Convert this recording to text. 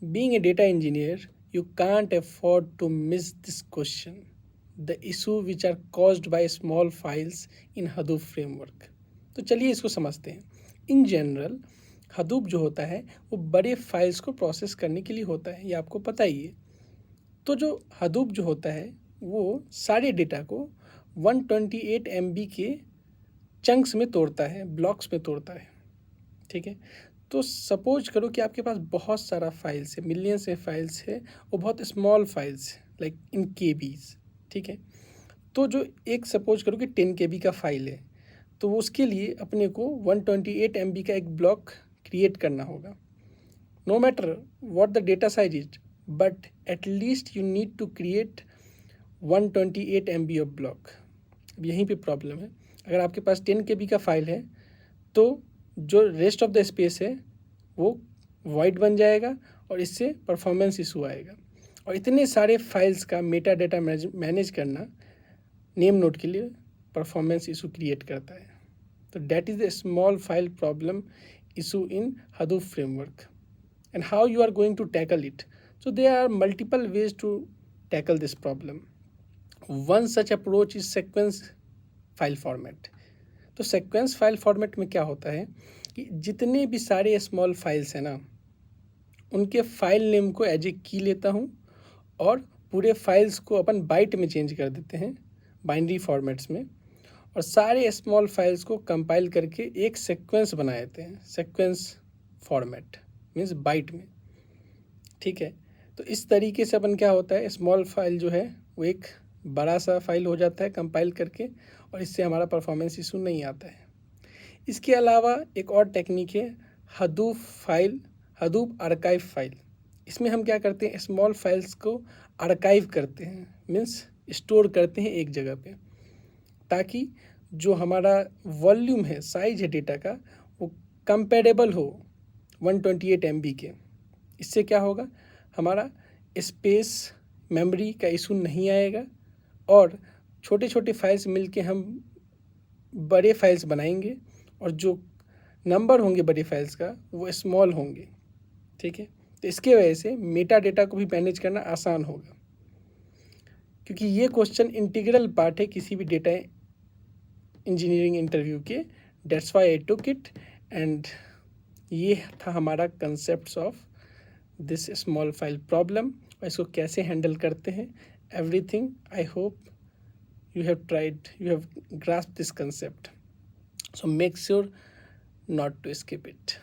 Being a data engineer, you can't afford to miss this question. The issue which are caused by small files in Hadoop framework. तो चलिए इसको समझते हैं. In general Hadoop जो होता है वो बड़े फाइल्स को प्रोसेस करने के लिए होता है, ये आपको पता ही है. तो जो Hadoop जो होता है वो सारे डेटा को 128 MB के चंक्स में तोड़ता है, ब्लॉक्स में तोड़ता है. ठीक है. तो सपोज करो कि आपके पास बहुत सारा फाइल्स है, मिलियंस में फाइल्स है, वो बहुत स्मॉल फाइल्स है, लाइक इन केबीज. ठीक है. तो जो एक सपोज करो कि 10 KB का फाइल है, तो उसके लिए अपने को 128 MB का एक ब्लॉक क्रिएट करना होगा. No matter what the data size is, but at least you need to create 128 MB of block. अब यहीं पे प्रॉब्लम है. अगर आपके पास 10 KB का फाइल है तो जो रेस्ट ऑफ द स्पेस है वो वाइड बन जाएगा और इससे परफॉर्मेंस इशू आएगा. और इतने सारे फाइल्स का मेटा डेटा मैनेज करना नेम नोड के लिए परफॉर्मेंस इशू क्रिएट करता है. तो that is the small file problem issue in Hadoop framework. And how you are going to tackle it? So there are multiple ways to tackle this problem. One such approach is sequence file format. तो sequence file format में क्या होता है कि जितने भी सारे small files हैं ना, उनके फाइल नेम को एज ए की लेता हूँ और पूरे फाइल्स को अपन बाइट में चेंज कर देते हैं, बाइनरी फॉर्मेट्स में, और सारे स्मॉल फाइल्स को कंपाइल करके एक सीक्वेंस बना देते हैं. सीक्वेंस फॉर्मेट मीन्स बाइट में. ठीक है. तो इस तरीके से अपन क्या होता है, स्मॉल फाइल जो है वो एक बड़ा सा फाइल हो जाता है कंपाइल करके, और इससे हमारा परफॉर्मेंस इशू नहीं आता है. इसके अलावा एक और टेक्निक है Hadoop आर्काइव फाइल. इसमें हम क्या करते हैं, स्मॉल फाइल्स को आर्काइव करते हैं, मीन्स स्टोर करते हैं एक जगह पे, ताकि जो हमारा वॉल्यूम है, साइज है डेटा का, वो कंपेरेबल हो 128 MB के. इससे क्या होगा, हमारा स्पेस मेमोरी का इशू नहीं आएगा और छोटे छोटे फाइल्स मिलके हम बड़े फाइल्स बनाएंगे और जो नंबर होंगे बड़े फाइल्स का वो स्मॉल होंगे. ठीक है. तो इसके वजह से मेटा डेटा को भी मैनेज करना आसान होगा, क्योंकि ये क्वेश्चन इंटीग्रल पार्ट है किसी भी डेटा इंजीनियरिंग इंटरव्यू के. That's why I took it. And ये था हमारा concepts of this small file problem, और इसको कैसे हैंडल करते हैं, everything. I hope you have grasped this concept, so make sure not to skip it.